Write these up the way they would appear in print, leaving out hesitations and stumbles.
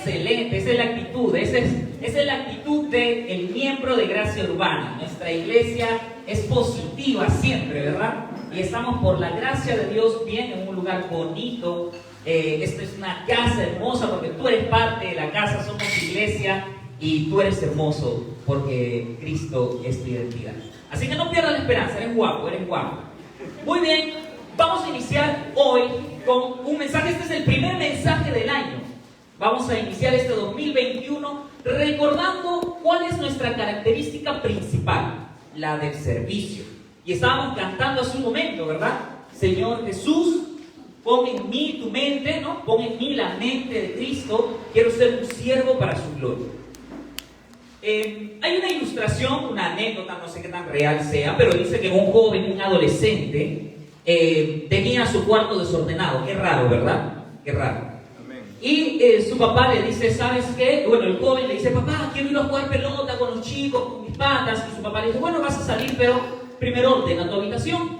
Excelente, esa es la actitud, esa es la actitud del miembro de Gracia Urbana. Nuestra iglesia es positiva siempre, ¿verdad? Y estamos por la gracia de Dios bien en un lugar bonito. Esta es una casa hermosa porque tú eres parte de la casa, somos iglesia y tú eres hermoso porque Cristo es tu identidad. Así que no pierdas la esperanza, eres guapo, eres guapo. Muy bien, vamos a iniciar hoy con un mensaje. Este es el primer mensaje del año. Vamos a iniciar este 2021 recordando cuál es nuestra característica principal, la del servicio. Y estábamos cantando hace un momento, ¿verdad? Señor Jesús, pon en mí tu mente, ¿no? Pon en mí la mente de Cristo. Quiero ser un siervo para su gloria. Hay una ilustración, una anécdota, no sé qué tan real sea, pero dice que un joven, un adolescente, tenía su cuarto desordenado. Qué raro, ¿verdad? Qué raro. Y su papá le dice, ¿sabes qué? Bueno, el joven le dice, papá, quiero ir a jugar pelota con los chicos, con mis patas. Y su papá le dice, bueno, vas a salir, pero primero ordena tu habitación.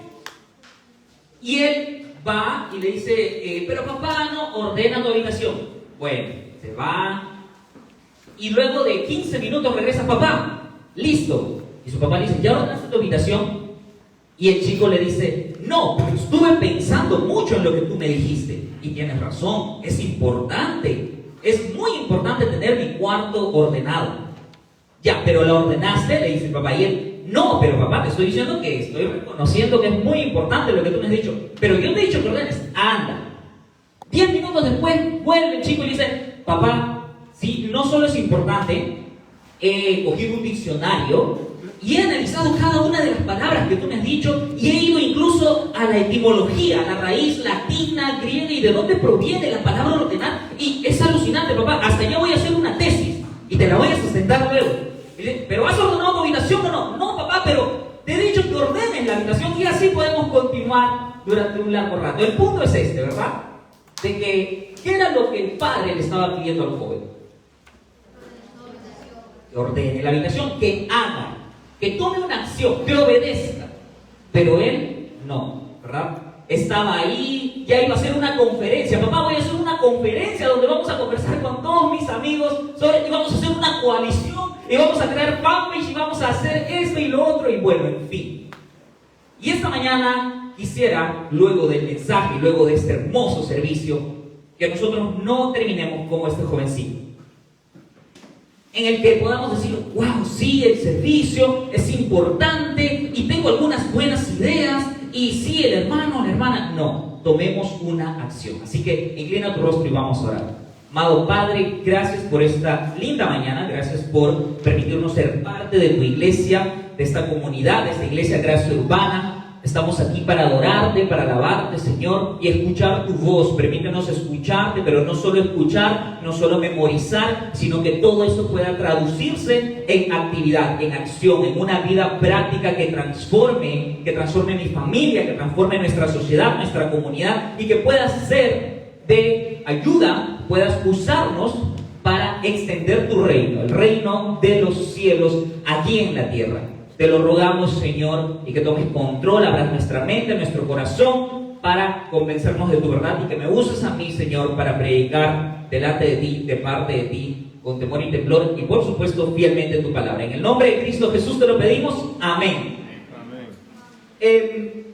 Y él va y le dice, pero papá, no, ordena tu habitación. Bueno, se va. Y luego de 15 minutos regresa, papá, listo. Y su papá le dice, ¿ya ordenaste tu habitación? Y el chico le dice, no, pero estuve pensando mucho en lo que tú me dijiste. Y tienes razón, es importante. Es muy importante tener mi cuarto ordenado. Ya, pero ¿lo ordenaste? Le dice el papá. Y él, no, pero papá, te estoy diciendo que estoy reconociendo que es muy importante lo que tú me has dicho. Pero yo te he dicho que ordenes. Anda. 10 minutos después, vuelve el chico y dice, papá, sí, no solo es importante, he cogido un diccionario y he analizado cada una de las palabras que tú me has dicho y he ido incluso a la etimología, a la raíz latina, griega y de dónde proviene la palabra ordenar. Y es alucinante, papá. Hasta yo voy a hacer una tesis y te la voy a sustentar luego. ¿Pero has ordenado tu habitación o no? No, papá, pero te he dicho que ordenes la habitación y así podemos continuar durante un largo rato. El punto es este, ¿verdad? De que, ¿qué era lo que el padre le estaba pidiendo al joven? Que ordene la habitación, que haga, que tome una acción, que obedezca. Pero él no, ¿verdad? Estaba ahí, ya iba a hacer una conferencia. Papá, voy a hacer una conferencia donde vamos a conversar con todos mis amigos y vamos a hacer una coalición y vamos a crear fanpage y vamos a hacer esto y lo otro y bueno, en fin. Y esta mañana quisiera, luego del mensaje, luego de este hermoso servicio, que nosotros no terminemos como este jovencito, en el que podamos decir, wow, sí, el servicio es importante y tengo algunas buenas ideas y sí, el hermano, la hermana. No, tomemos una acción. Así que inclina tu rostro y vamos a orar. Amado Padre, gracias por esta linda mañana, gracias por permitirnos ser parte de tu iglesia, de esta comunidad, de esta iglesia Gracia Urbana. Estamos aquí para adorarte, para alabarte, Señor, y escuchar tu voz. Permítenos escucharte, pero no solo escuchar, no solo memorizar, sino que todo eso pueda traducirse en actividad, en acción, en una vida práctica que transforme mi familia, que transforme nuestra sociedad, nuestra comunidad, y que pueda ser de ayuda, puedas usarnos para extender tu reino, el reino de los cielos aquí en la tierra. Te lo rogamos, Señor, y que tomes control, abras nuestra mente, nuestro corazón, para convencernos de tu verdad y que me uses a mí, Señor, para predicar delante de ti, de parte de ti, con temor y temblor, y por supuesto, fielmente tu palabra. En el nombre de Cristo Jesús te lo pedimos. Amén. Amén.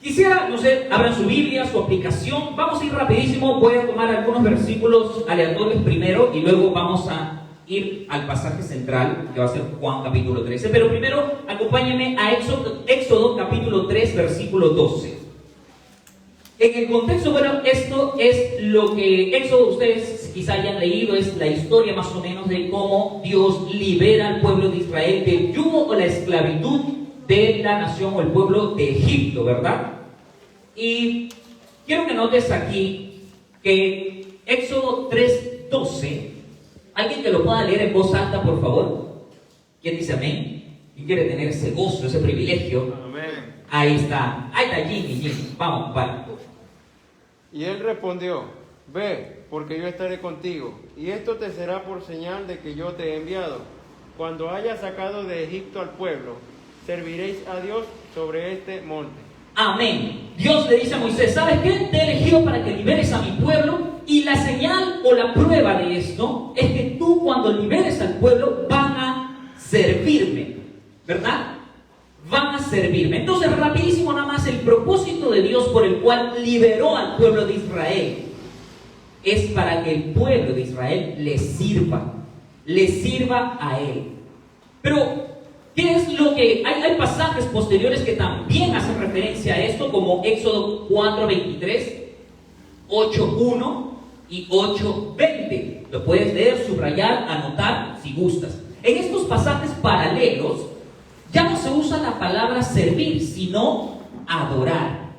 Quisiera, no sé, abran su Biblia, su aplicación. Vamos a ir rapidísimo. Voy a tomar algunos versículos aleatorios primero y luego vamos a ir al pasaje central, que va a ser Juan capítulo 13. Pero primero, acompáñenme a Éxodo capítulo 3, versículo 12. En el contexto, bueno, esto es lo que Éxodo, ustedes quizá hayan leído, es la historia más o menos de cómo Dios libera al pueblo de Israel del yugo o la esclavitud de la nación o el pueblo de Egipto, ¿verdad? Y quiero que notes aquí que Éxodo 3, 12, ¿alguien que lo pueda leer en voz alta, por favor? ¿Quién dice amén? ¿Quién quiere tener ese gozo, ese privilegio? Amén. Ahí está Jimmy. Vamos, para. Y él respondió, ve, porque yo estaré contigo, y esto te será por señal de que yo te he enviado. Cuando hayas sacado de Egipto al pueblo, serviréis a Dios sobre este monte. Amén. Dios le dice a Moisés, ¿sabes qué? Te he elegido para que liberes a mi pueblo, y la señal o la prueba de esto es cuando liberes al pueblo, van a servirme, ¿verdad? Van a servirme. Entonces, rapidísimo nada más, el propósito de Dios por el cual liberó al pueblo de Israel es para que el pueblo de Israel le sirva a Él. Pero, ¿qué es lo que...? Hay pasajes posteriores que también hacen referencia a esto, como Éxodo 4:23, 8:1 y 8:20. Lo puedes leer, subrayar, anotar, si gustas. En estos pasajes paralelos, ya no se usa la palabra servir, sino adorar.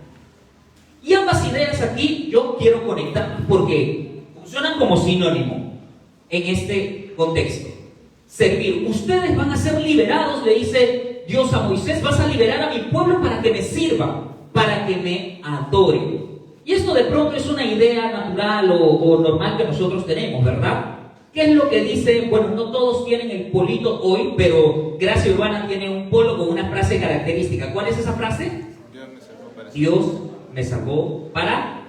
Y ambas ideas aquí yo quiero conectar porque funcionan como sinónimo en este contexto. Servir. Ustedes van a ser liberados, le dice Dios a Moisés, vas a liberar a mi pueblo para que me sirva, para que me adore. Y esto de pronto es una idea natural o normal que nosotros tenemos, ¿verdad? ¿Qué es lo que dice? Bueno, no todos tienen el polito hoy, pero Gracia Urbana tiene un polo con una frase característica. ¿Cuál es esa frase? Dios me salvó para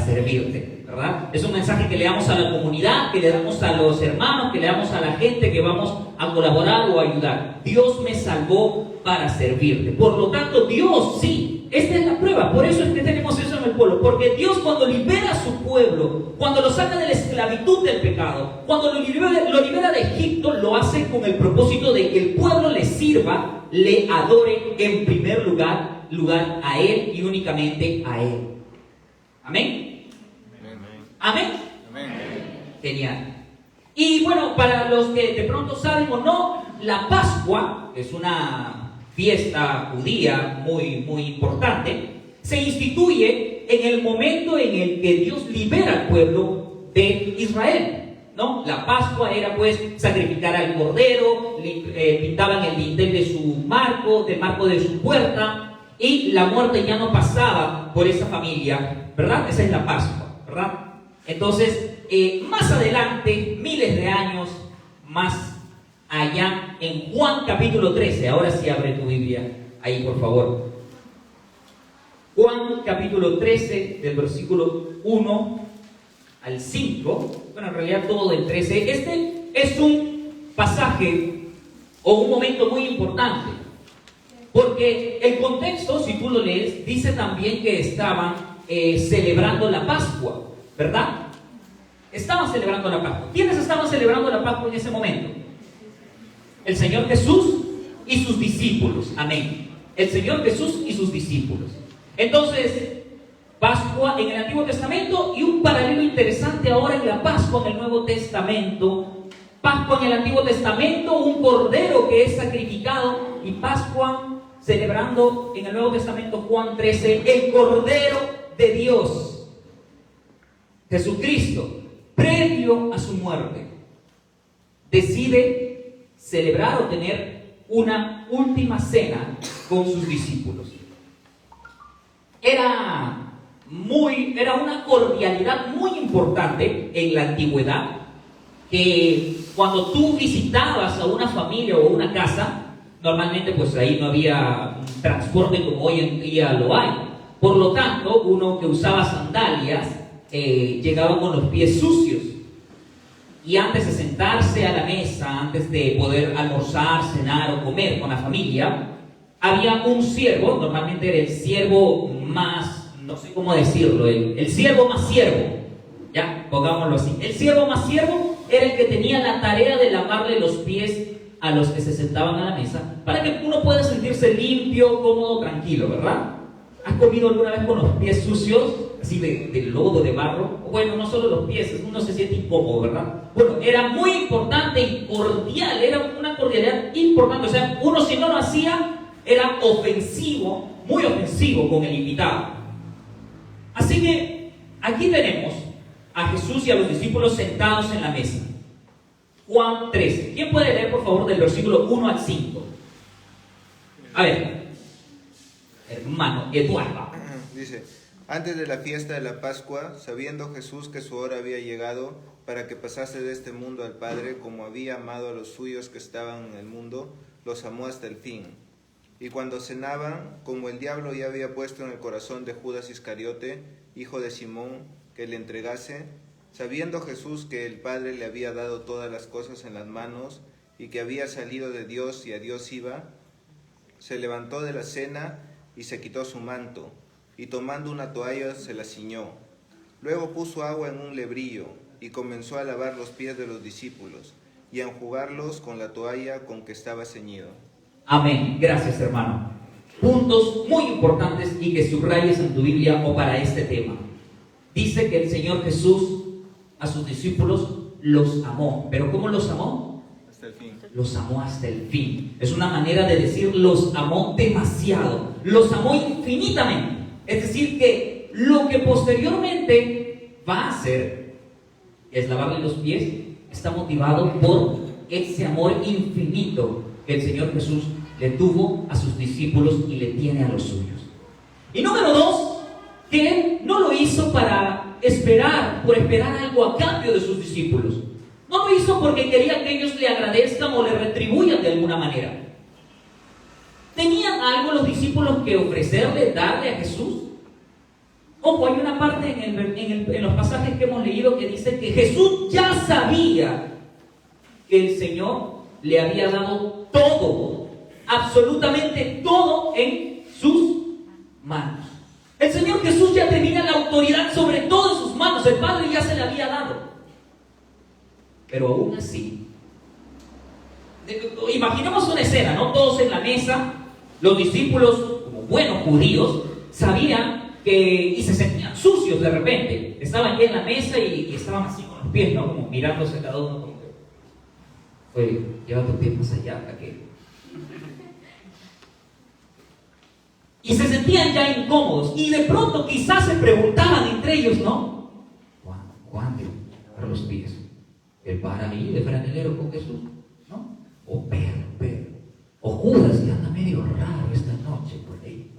servirte, ¿verdad? Es un mensaje que le damos a la comunidad, que le damos a los hermanos, que le damos a la gente que vamos a colaborar o a ayudar. Dios me salvó para servirte. Por lo tanto, Dios sí, esta es la prueba. Por eso es que tenemos eso en el pueblo. Porque Dios, cuando libera a su pueblo, cuando lo saca de la esclavitud del pecado, cuando lo libera de Egipto, lo hace con el propósito de que el pueblo le sirva, le adore en primer lugar a Él y únicamente a Él. ¿Amén? ¿Amén? Amén. Genial. Y bueno, para los que de pronto saben o no, la Pascua es una fiesta judía muy importante. Se instituye en el momento en el que Dios libera al pueblo de Israel, ¿no? La Pascua era pues sacrificar al cordero, pintaban el dintel de su marco, del marco de su puerta, y la muerte ya no pasaba por esa familia, ¿verdad? Esa es la Pascua, ¿verdad? Entonces, más adelante, miles de años más allá, en Juan capítulo 13, ahora sí abre tu Biblia, ahí por favor. Juan capítulo 13, del versículo 1 al 5, bueno, en realidad todo del 13, este es un pasaje o un momento muy importante. Porque el contexto, si tú lo lees, dice también que estaban celebrando la Pascua, ¿verdad? Estaban celebrando la Pascua. ¿Quiénes estaban celebrando la Pascua en ese momento? El Señor Jesús y sus discípulos. Amén. El Señor Jesús y sus discípulos. Entonces, Pascua en el Antiguo Testamento y un paralelo interesante ahora en la Pascua en el Nuevo Testamento. Pascua en el Antiguo Testamento, un cordero que es sacrificado, y Pascua celebrando en el Nuevo Testamento, Juan 13, el Cordero de Dios, Jesucristo, previo a su muerte, decide celebrar o tener una última cena con sus discípulos. Era una cordialidad muy importante en la antigüedad, que cuando tú visitabas a una familia o una casa, normalmente pues ahí no había transporte como hoy en día lo hay. Por lo tanto, uno que usaba sandalias llegaba con los pies sucios. Y antes de sentarse a la mesa, antes de poder almorzar, cenar o comer con la familia, había un siervo, normalmente era el siervo más, no sé cómo decirlo, el siervo más siervo, ya, pongámoslo así. El siervo más siervo era el que tenía la tarea de lavarle los pies a los que se sentaban a la mesa, para que uno pueda sentirse limpio, cómodo, tranquilo, ¿verdad? ¿Has comido alguna vez con los pies sucios, así de lodo, de barro? Bueno, no solo los pies, uno se siente incómodo, ¿verdad? Bueno, era muy importante y cordial, era una cordialidad importante. O sea, uno si no lo hacía, era ofensivo, muy ofensivo con el invitado. Así que aquí tenemos a Jesús y a los discípulos sentados en la mesa. Juan 13. ¿Quién puede leer, por favor, del versículo 1 al 5? A ver, hermano Eduardo. Dice: antes de la fiesta de la Pascua, sabiendo Jesús que su hora había llegado para que pasase de este mundo al Padre, como había amado a los suyos que estaban en el mundo, los amó hasta el fin. Y cuando cenaban, como el diablo ya había puesto en el corazón de Judas Iscariote, hijo de Simón, que le entregase, Sabiendo Jesús que el Padre le había dado todas las cosas en las manos y que había salido de Dios y a Dios iba, se levantó de la cena y se quitó su manto, y tomando una toalla se la ciñó. Luego puso agua en un lebrillo y comenzó a lavar los pies de los discípulos y a enjugarlos con la toalla con que estaba ceñido. Amén. Gracias, hermano. Puntos muy importantes y que subrayes en tu Biblia o para este tema. Dice que el Señor Jesús a sus discípulos los amó. ¿Pero cómo los amó? Hasta el fin. Los amó hasta el fin. Es una manera de decir los amó demasiado. Los amó infinitamente. Es decir, que lo que posteriormente va a hacer es lavarle los pies. Está motivado por ese amor infinito que el Señor Jesús le tuvo a sus discípulos y le tiene a los suyos. Y número 2, que Él no lo hizo para esperar algo a cambio de sus discípulos. No lo hizo porque quería que ellos le agradezcan o le retribuyan de alguna manera. ¿Tenían algo los discípulos que ofrecerle, darle a Jesús? Ojo, hay una parte en los pasajes que hemos leído que dice que Jesús ya sabía que el Señor le había dado todo, absolutamente todo en sus manos. El Señor Jesús ya tenía la autoridad sobre todo en sus manos. El Padre ya se le había dado. Pero aún así, imaginemos una escena, ¿no? Todos en la mesa, los discípulos, como buenos judíos, sabían y se sentían sucios de repente. Estaban ya en la mesa y estaban así con los pies, ¿no? Como mirándose cada uno como que, oye, lleva tus pies más allá, aquel. Y se sentían ya incómodos. Y de pronto quizás se preguntaban entre ellos, ¿no? ¿Cuándo para los pies? ¿El para ahí de franelero con Jesús? ¿No? O Pedro. O Judas, que anda medio raro esta noche por ahí.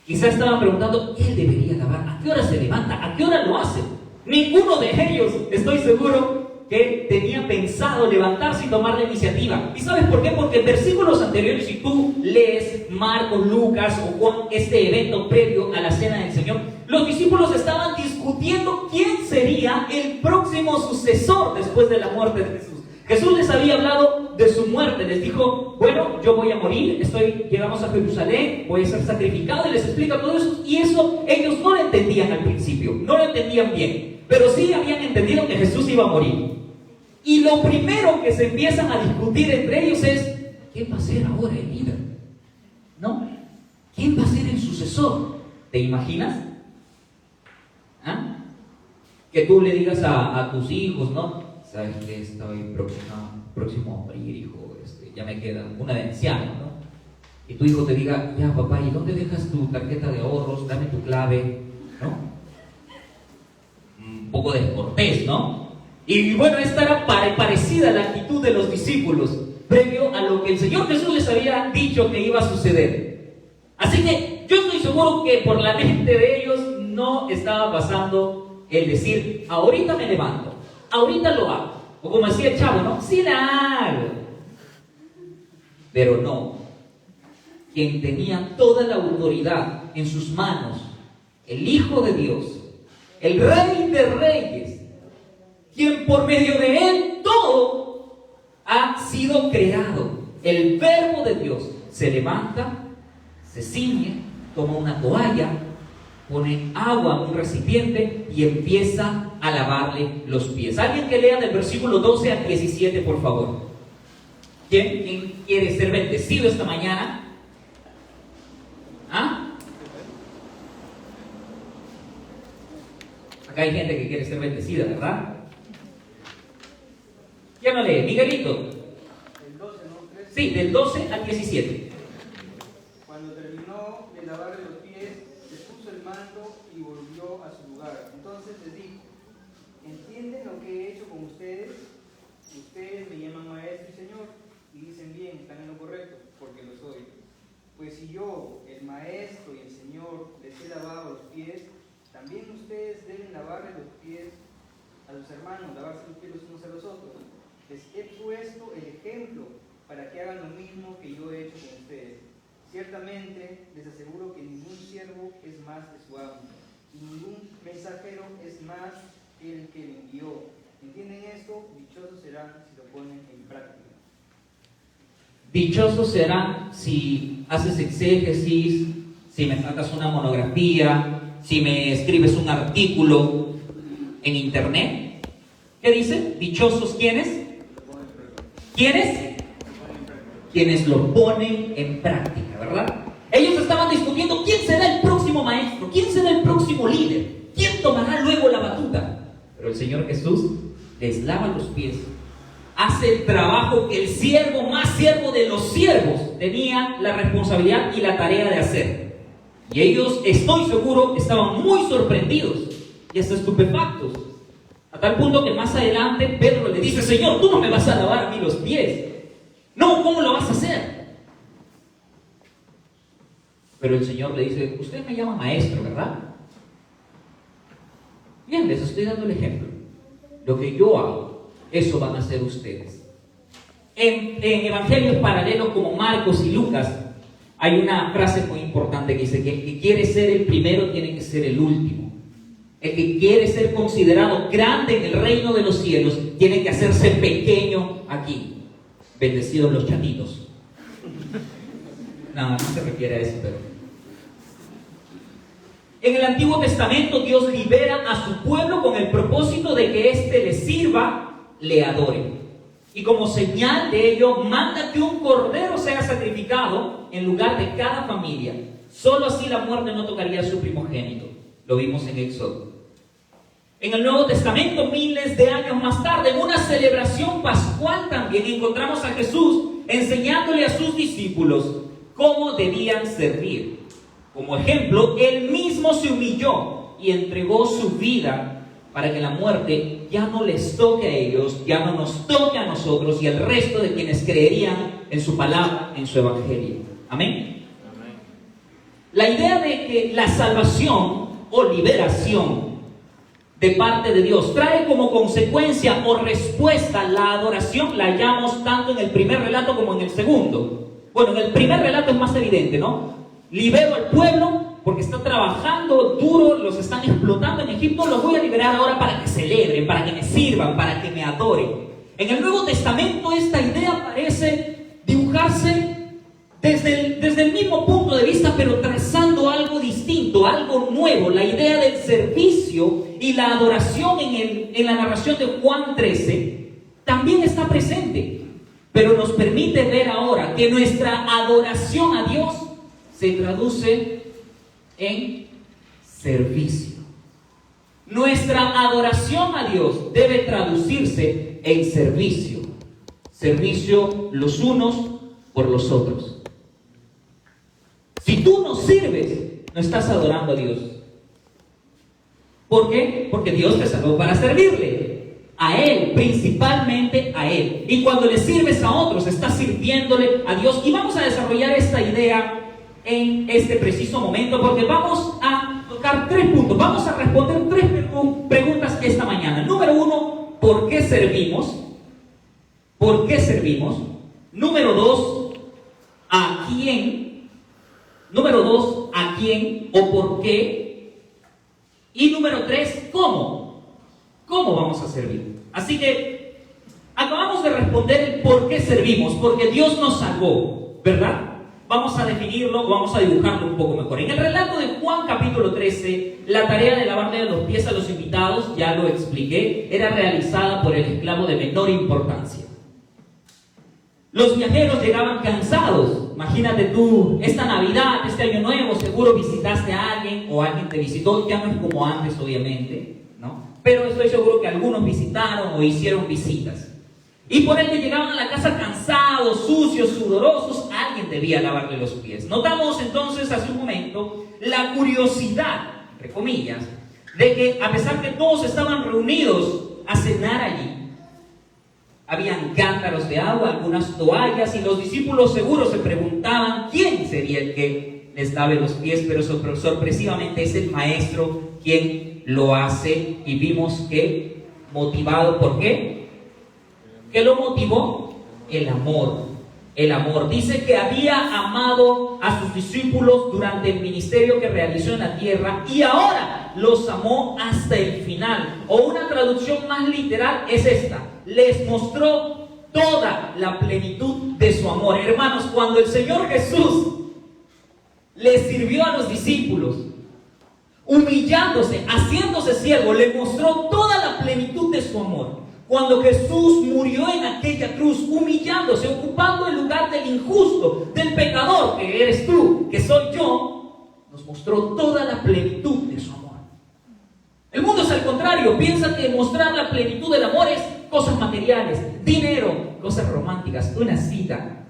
Quizás estaban preguntando, ¿él debería lavar? ¿A qué hora se levanta? ¿A qué hora lo hace? Ninguno de ellos, estoy seguro, que tenía pensado levantarse y tomar la iniciativa. ¿Y sabes por qué? Porque en versículos anteriores, si tú lees Marcos, Lucas o Juan, este evento previo a la cena del Señor, los discípulos estaban discutiendo quién sería el próximo sucesor después de la muerte de Jesús. Jesús les había hablado de su muerte, les dijo, bueno, yo voy a morir, llegamos a Jerusalén, voy a ser sacrificado, y les explica todo eso, y eso ellos no lo entendían al principio, no lo entendían bien, pero sí habían entendido que Jesús iba a morir. Y lo primero que se empiezan a discutir entre ellos es, ¿quién va a ser ahora el líder? ¿No? ¿Quién va a ser el sucesor? ¿Te imaginas? ¿Ah? Que tú le digas a tus hijos, ¿no? Sabes que estoy próximo a morir, hijo, ya me queda una de anciano, ¿no? Y tu hijo te diga, ya papá, ¿y dónde dejas tu tarjeta de ahorros? Dame tu clave, ¿no? Un poco descortés, ¿no? Y bueno, esta era parecida a la actitud de los discípulos previo a lo que el Señor Jesús les había dicho que iba a suceder. Así que yo estoy seguro que por la mente de ellos no estaba pasando el decir, ahorita me levanto, ahorita lo hago. O como decía el chavo, ¿no? Sí la hago. Pero no. Quien tenía toda la autoridad en sus manos, el Hijo de Dios, el Rey de Reyes, quien por medio de Él todo ha sido creado. El Verbo de Dios se levanta, se ciñe, toma una toalla, pone agua en un recipiente y empieza a lavarle los pies. Alguien que lea del versículo 12 al 17, por favor. ¿Quién quiere ser bendecido esta mañana? ¿Ah? Acá hay gente que quiere ser bendecida, ¿verdad? ¿Quién no lee? Miguelito. El 12, ¿no? Sí, del 12 al 17. Cuando terminó de lavarle los pies, se puso el manto y volvió a su lugar. Entonces les dijo, ¿entienden lo que he hecho con ustedes? Ustedes me llaman maestro y señor, y dicen bien, están en lo correcto, porque lo soy. Pues si yo, el maestro y el señor, les he lavado los pies, también ustedes deben lavarle los pies a sus hermanos, lavarse los pies los unos a los otros. Les he puesto el ejemplo para que hagan lo mismo que yo he hecho con ustedes. Ciertamente les aseguro que ningún siervo es más que su amo, y ningún mensajero es más el que le envió. ¿Entienden esto? Dichosos serán si lo ponen en práctica. Dichosos serán si haces exégesis, si me sacas una monografía, si me escribes un artículo en internet. ¿Qué dice? Dichosos, ¿quiénes? ¿Quiénes? Quienes lo ponen en práctica, ¿verdad? Ellos estaban discutiendo quién será el próximo maestro, quién será el próximo líder, quién tomará luego la batuta. Pero el Señor Jesús les lava los pies, hace el trabajo que el siervo más siervo de los siervos tenía la responsabilidad y la tarea de hacer. Y ellos, estoy seguro, estaban muy sorprendidos y hasta estupefactos. A tal punto que más adelante Pedro le dice: Señor, tú no me vas a lavar a mí los pies. No, ¿cómo lo vas a hacer? Pero el Señor le dice: usted me llama maestro, ¿verdad? Bien, les estoy dando el ejemplo. Lo que yo hago, eso van a hacer ustedes. En evangelios paralelos como Marcos y Lucas, hay una frase muy importante que dice que el que quiere ser el primero tiene que ser el último. El que quiere ser considerado grande en el reino de los cielos tiene que hacerse pequeño aquí. Bendecidos los chatitos. No se refiere a eso, pero... En el Antiguo Testamento Dios libera a su pueblo con el propósito de que éste le sirva, le adore. Y como señal de ello, manda que un cordero sea sacrificado en lugar de cada familia. Solo así la muerte no tocaría a su primogénito. Lo vimos en Éxodo. En el Nuevo Testamento, miles de años más tarde, en una celebración pascual también, encontramos a Jesús enseñándole a sus discípulos cómo debían servir. Como ejemplo, Él mismo se humilló y entregó su vida para que la muerte ya no les toque a ellos, ya no nos toque a nosotros y al resto de quienes creerían en su palabra, en su evangelio. Amén. Amén. La idea de que la salvación o liberación de parte de Dios trae como consecuencia o respuesta la adoración, la hallamos tanto en el primer relato como en el segundo. Bueno, en el primer relato es más evidente, ¿no? Libero al pueblo porque está trabajando duro, los están explotando en Egipto, los voy a liberar ahora para que celebren, para que me sirvan, para que me adoren. En el Nuevo Testamento esta idea parece dibujarse desde el mismo punto de vista, pero trazando algo distinto, algo nuevo. La idea del servicio y la adoración en la narración de Juan 13 también está presente, pero nos permite ver ahora que nuestra adoración a Dios se traduce en servicio. Nuestra adoración a Dios debe traducirse en servicio. Servicio los unos por los otros. Si tú no sirves, no estás adorando a Dios. ¿Por qué? Porque Dios te salvó para servirle. A Él, principalmente a Él. Y cuando le sirves a otros, estás sirviéndole a Dios. Y vamos a desarrollar esta idea en este preciso momento, porque vamos a tocar 3 puntos. Vamos a responder 3 preguntas esta mañana. Número 1, ¿por qué servimos? ¿Por qué servimos? Número 2, ¿a quién? Número 2, ¿a quién o por qué? Y número 3, ¿cómo? ¿Cómo vamos a servir? Así que acabamos de responder el por qué servimos, porque Dios nos salvó, ¿verdad? Vamos a definirlo, vamos a dibujarlo un poco mejor. En el relato de Juan capítulo 13, la tarea de lavarle los pies a los invitados, ya lo expliqué, era realizada por el esclavo de menor importancia. Los viajeros llegaban cansados. Imagínate tú, esta Navidad, este Año Nuevo, seguro visitaste a alguien o alguien te visitó. Ya no es como antes, obviamente, ¿no? Pero estoy seguro que algunos visitaron o hicieron visitas. Y por ende llegaban a la casa cansados, sucios, sudorosos. Alguien debía lavarle los pies. Notamos entonces hace un momento la curiosidad, entre comillas, de que a pesar que todos estaban reunidos a cenar allí, habían cántaros de agua, algunas toallas, y los discípulos seguros se preguntaban quién sería el que les lave los pies, pero sorpresivamente es el maestro quien lo hace, y vimos que motivado ¿por qué? ¿Qué lo motivó? El amor. El amor. Dice que había amado a sus discípulos durante el ministerio que realizó en la tierra, y ahora verdad los amó hasta el final. O una traducción más literal es esta: les mostró toda la plenitud de su amor. Hermanos, cuando el Señor Jesús le sirvió a los discípulos, humillándose, haciéndose siervo, le mostró toda la plenitud de su amor. Cuando Jesús murió en aquella cruz, humillándose, ocupando el lugar del injusto, del pecador, que eres tú, que soy yo, nos mostró toda la plenitud de su amor. El mundo es al contrario, piensa que mostrar la plenitud del amor es cosas materiales, dinero, cosas románticas, una cita.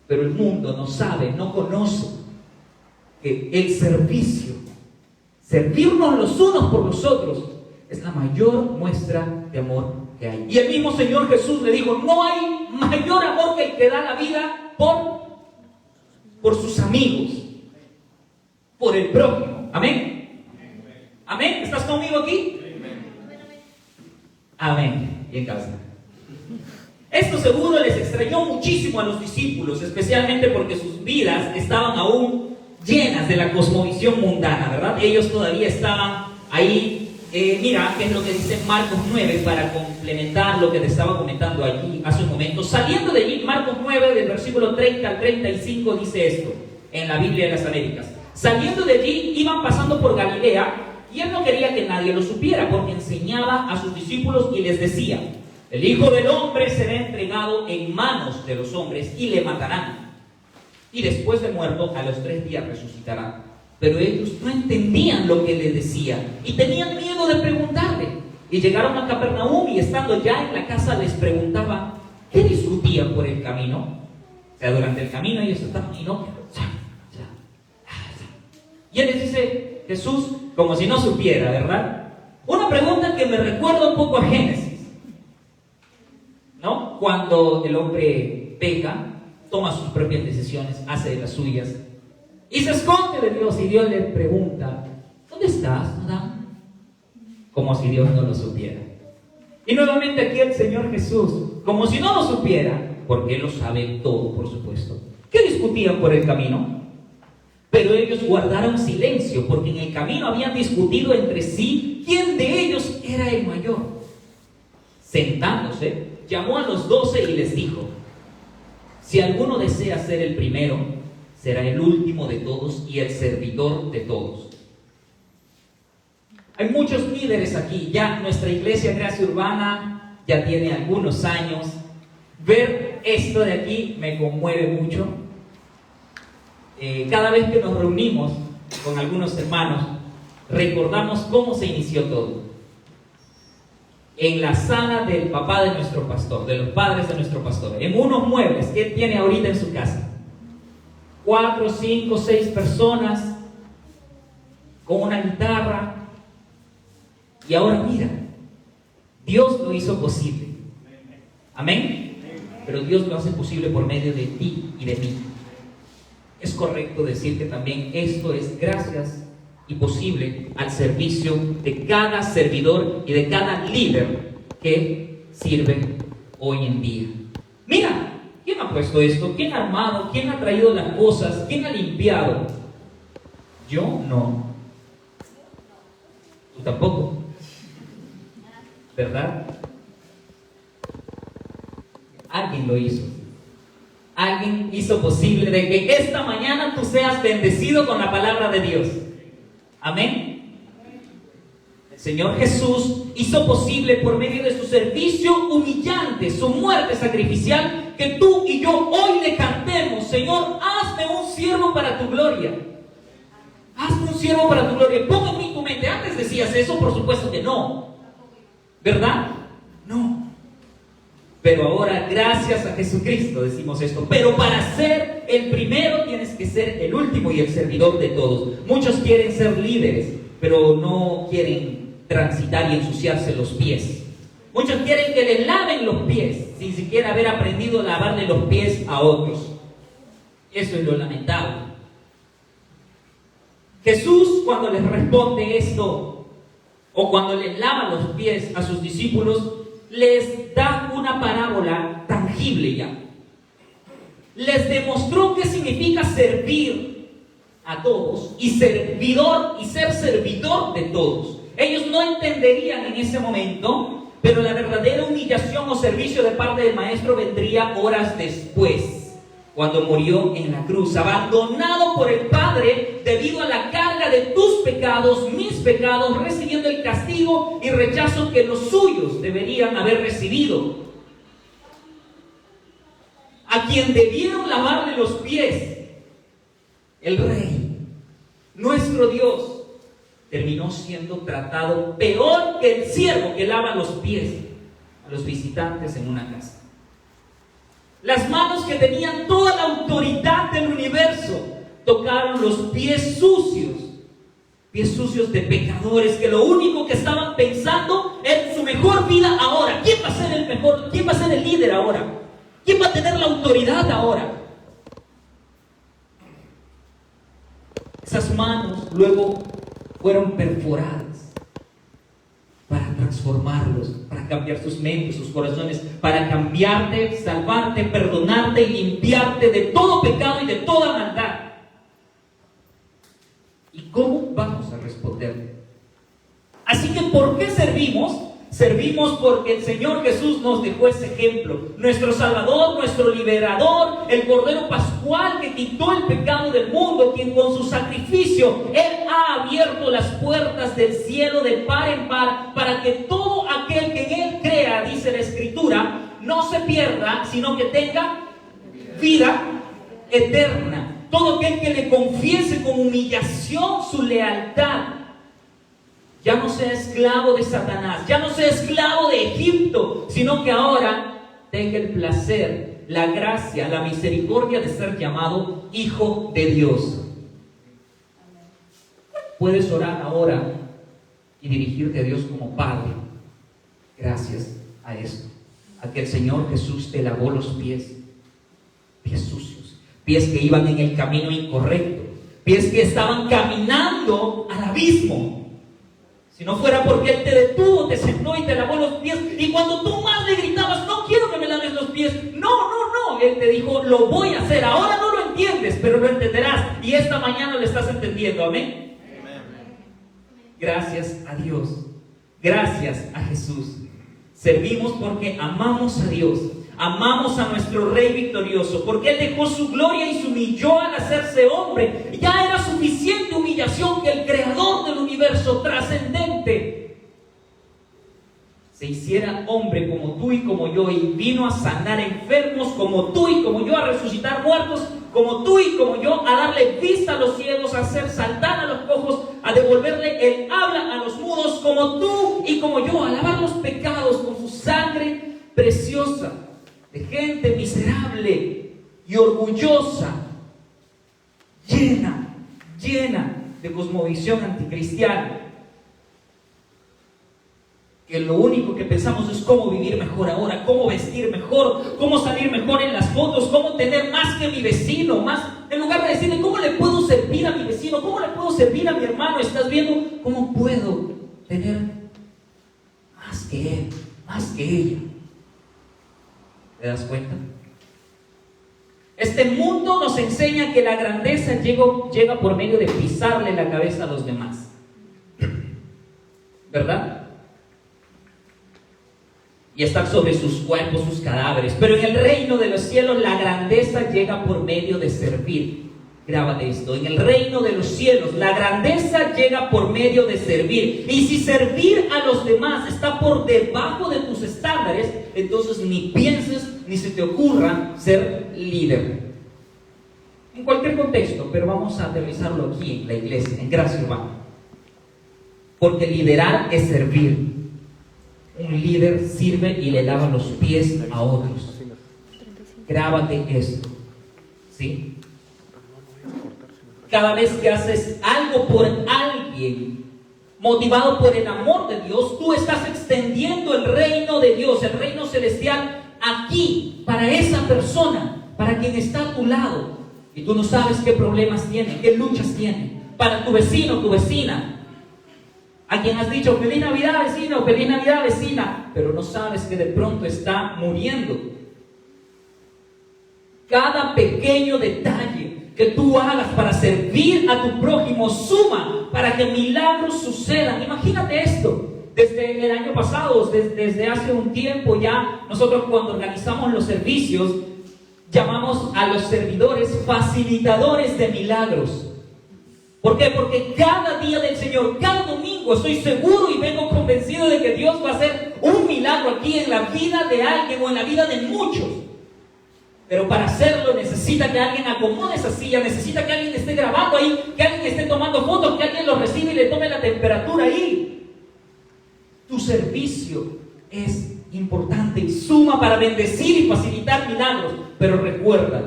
Pero el mundo no sabe, no conoce que el servicio, servirnos los unos por los otros, es la mayor muestra de amor que hay. Y el mismo Señor Jesús le dijo: no hay mayor amor que el que da la vida por sus amigos, por el prójimo. Amén. Amén. ¿Estás conmigo aquí? Amén. Bien, cabeza. Esto seguro les extrañó muchísimo a los discípulos, especialmente porque sus vidas estaban aún llenas de la cosmovisión mundana, ¿verdad? Ellos todavía estaban ahí. Mira, qué es lo que dice Marcos 9 para complementar lo que te estaba comentando allí hace un momento. Saliendo de allí, Marcos 9, del versículo 30 al 35, dice esto, en la Biblia de las Américas. Saliendo de allí, iban pasando por Galilea, y él no quería que nadie lo supiera, porque enseñaba a sus discípulos y les decía: el Hijo del Hombre será entregado en manos de los hombres y le matarán. Y después de muerto, a los 3 días resucitará. Pero ellos no entendían lo que le decía y tenían miedo de preguntarle. Y llegaron a Capernaum, y estando ya en la casa les preguntaba qué discutían por el camino. O sea, durante el camino ellos estaban y no. Y él les dice, Jesús, como si no supiera, ¿verdad? Una pregunta que me recuerda un poco a Génesis, ¿no? Cuando el hombre peca, toma sus propias decisiones, hace de las suyas y se esconde de Dios, y Dios le pregunta: ¿dónde estás, Adán? Como si Dios no lo supiera. Y nuevamente aquí el Señor Jesús, como si no lo supiera, porque Él lo sabe todo, por supuesto. ¿Qué discutían por el camino? Pero ellos guardaron silencio, porque en el camino habían discutido entre sí quién de ellos era el mayor. Sentándose, llamó a los 12 y les dijo: si alguno desea ser el primero, será el último de todos y el servidor de todos. Hay muchos líderes aquí. Ya nuestra iglesia Gracia Urbana ya tiene algunos años. Ver esto de aquí me conmueve mucho. Cada vez que nos reunimos con algunos hermanos, recordamos cómo se inició todo. En la sala del papá de nuestro pastor, de los padres de nuestro pastor, en unos muebles que él tiene ahorita en su casa. 4, 5, 6 personas con una guitarra. Y ahora mira, Dios lo hizo posible. Amén. Pero Dios lo hace posible por medio de ti y de mí. Es correcto decir que también esto es gracias y posible al servicio de cada servidor y de cada líder que sirve hoy en día. Mira, ¿quién ha puesto esto? ¿Quién ha armado? ¿Quién ha traído las cosas? ¿Quién ha limpiado? Yo no. Tú tampoco. ¿Verdad? Alguien lo hizo. Alguien hizo posible de que esta mañana tú seas bendecido con la palabra de Dios. Amén. El Señor Jesús hizo posible por medio de su servicio humillante, su muerte sacrificial, que tú y yo hoy le cantemos: Señor, hazme un siervo para tu gloria. Hazme un siervo para tu gloria. Pon en mí tu mente. Antes decías eso, por supuesto que no. ¿Verdad? No. Pero ahora, gracias a Jesucristo, decimos esto. Pero para ser el primero tienes que ser el último y el servidor de todos. Muchos quieren ser líderes, pero no quieren transitar y ensuciarse los pies. Muchos quieren que les laven los pies, sin siquiera haber aprendido a lavarle los pies a otros. Eso es lo lamentable. Jesús, cuando les responde esto, o cuando les lava los pies a sus discípulos, les da una parábola tangible ya. Les demostró qué significa servir a todos y servidor y ser servidor de todos. Ellos no entenderían en ese momento, pero la verdadera humillación o servicio de parte del Maestro vendría horas después, cuando murió en la cruz, abandonado por el Padre debido a la carga de tus pecados, mis pecados, recibiendo el castigo y rechazo que los suyos deberían haber recibido. A quien debieron lavarle los pies, el Rey, nuestro Dios, terminó siendo tratado peor que el siervo que lava los pies a los visitantes en una casa. Las manos que tenían toda la autoridad del universo tocaron los pies sucios de pecadores que lo único que estaban pensando era en su mejor vida ahora. ¿Quién va a ser el mejor? ¿Quién va a ser el líder ahora? ¿Quién va a tener la autoridad ahora? Esas manos luego fueron perforadas para transformarlos, para cambiar sus mentes, sus corazones, para cambiarte, salvarte, perdonarte y limpiarte de todo pecado y de toda maldad. ¿Y cómo vamos a responder? Así que, ¿por qué servimos? Servimos porque el Señor Jesús nos dejó ese ejemplo. Nuestro Salvador, nuestro Liberador, el Cordero Pascual que quitó el pecado del mundo, quien con su sacrificio, Él ha abierto las puertas del cielo de par en par para que todo aquel que en Él crea, dice la Escritura, no se pierda, sino que tenga vida eterna. Todo aquel que le confiese con humillación su lealtad, ya no sea esclavo de Satanás, ya no sea esclavo de Egipto, sino que ahora tenga el placer, la gracia, la misericordia de ser llamado hijo de Dios. Puedes orar ahora y dirigirte a Dios como Padre, gracias a esto, a que el Señor Jesús te lavó los pies sucios, pies que iban en el camino incorrecto, pies que estaban caminando al abismo. Si no fuera porque Él te detuvo, te sentó y te lavó los pies, y cuando tú más le gritabas, no quiero que me laves los pies, no, Él te dijo, lo voy a hacer. Ahora no lo entiendes, pero lo entenderás, y esta mañana lo estás entendiendo. Amén. Gracias a Dios, gracias a Jesús. Servimos porque amamos a Dios, amamos a nuestro Rey victorioso, porque Él dejó su gloria y se humilló al hacerse hombre. Ya era suficiente humillación que el Creador del universo trascendente se hiciera hombre como tú y como yo, y vino a sanar enfermos como tú y como yo, a resucitar muertos como tú y como yo, a darle vista a los ciegos, a hacer saltar a los cojos, a devolverle el habla a los mudos como tú y como yo, a lavar los pecados con su sangre preciosa de gente miserable y orgullosa, llena de cosmovisión anticristiana, que lo único que pensamos es cómo vivir mejor ahora, cómo vestir mejor, cómo salir mejor en las fotos, cómo tener más que mi vecino, más, en lugar de decirle cómo le puedo servir a mi vecino, cómo le puedo servir a mi hermano, estás viendo cómo puedo tener más que él, más que ella. ¿Te das cuenta? Este mundo nos enseña que la grandeza llega por medio de pisarle la cabeza a los demás, ¿verdad? Y estar sobre sus cuerpos, sus cadáveres. Pero en el reino de los cielos la grandeza llega por medio de servir. Grábate esto: en el reino de los cielos la grandeza llega por medio de servir. Y si servir a los demás está por debajo de tus estándares, entonces ni pienses ni se te ocurra ser líder. En cualquier contexto, pero vamos a aterrizarlo aquí en la iglesia, en Gracia Urbana. Porque liderar es servir. Un líder sirve y le lava los pies a otros. Grábate esto, ¿sí? Cada vez que haces algo por alguien, motivado por el amor de Dios, tú estás extendiendo el reino de Dios, el reino celestial, aquí, para esa persona, para quien está a tu lado. Y tú no sabes qué problemas tiene, qué luchas tiene. Para tu vecino, tu vecina, a quien has dicho feliz Navidad vecino, feliz Navidad vecina, pero no sabes que de pronto está muriendo. Cada pequeño detalle que tú hagas para servir a tu prójimo suma para que milagros sucedan. Imagínate esto. Desde el año pasado, desde hace un tiempo ya, nosotros cuando organizamos los servicios, llamamos a los servidores facilitadores de milagros. ¿Por qué? Porque cada día del Señor, cada domingo, estoy seguro y vengo convencido de que Dios va a hacer un milagro aquí en la vida de alguien o en la vida de muchos. Pero para hacerlo necesita que alguien acomode esa silla, necesita que alguien esté grabando ahí, que alguien esté tomando fotos, que alguien lo reciba y le tome la temperatura ahí. Tu servicio es importante y suma para bendecir y facilitar milagros. Pero recuerda,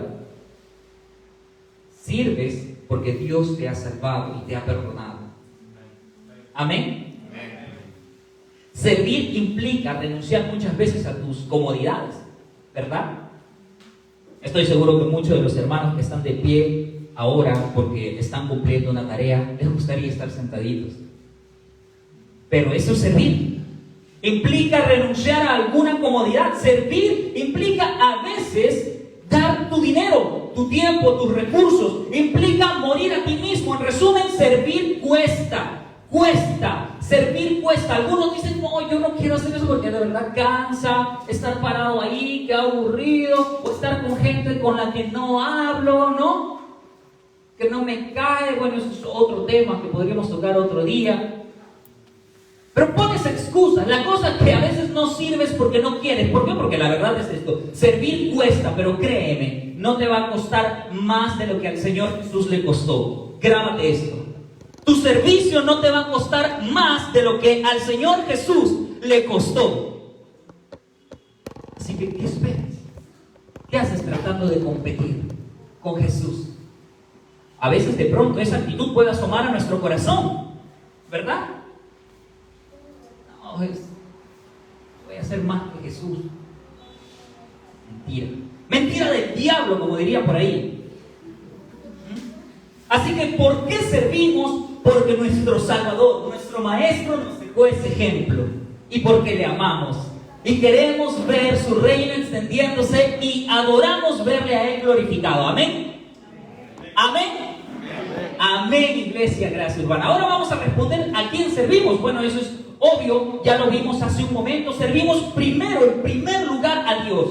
sirves porque Dios te ha salvado y te ha perdonado. Amén. Servir implica renunciar muchas veces a tus comodidades, ¿verdad? Estoy seguro que muchos de los hermanos que están de pie ahora porque están cumpliendo una tarea, les gustaría estar sentaditos. Pero eso es servir. Implica renunciar a alguna comodidad. Servir implica a veces dar tu dinero, tu tiempo, tus recursos. Implica morir a ti mismo. En resumen, servir cuesta. Servir cuesta. Algunos dicen, no, yo no quiero hacer eso porque de verdad cansa estar parado ahí, qué aburrido, o estar con gente con la que no hablo, ¿no? Que no me cae. Bueno, eso es otro tema que podríamos tocar otro día. Pero pones excusas. La cosa que a veces no sirves porque no quieres. ¿Por qué? Porque la verdad es esto. Servir cuesta, pero créeme, no te va a costar más de lo que al Señor Jesús le costó. Grábate esto. Tu servicio no te va a costar más de lo que al Señor Jesús le costó. Así que, ¿qué esperas? ¿Qué haces tratando de competir con Jesús? A veces de pronto esa actitud puede asomar a nuestro corazón, ¿verdad? No, voy a hacer más que Jesús. Mentira. Mentira del diablo, como diría por ahí. Así que, ¿por qué servimos? Porque nuestro Salvador, nuestro Maestro nos dejó ese ejemplo. Y porque le amamos. Y queremos ver su reino extendiéndose y adoramos verle a Él glorificado. ¿Amén? ¿Amén? Amén, iglesia, gracias, Urbana. Ahora vamos a responder a quién servimos. Bueno, eso es obvio, ya lo vimos hace un momento. Servimos primero, en primer lugar, a Dios.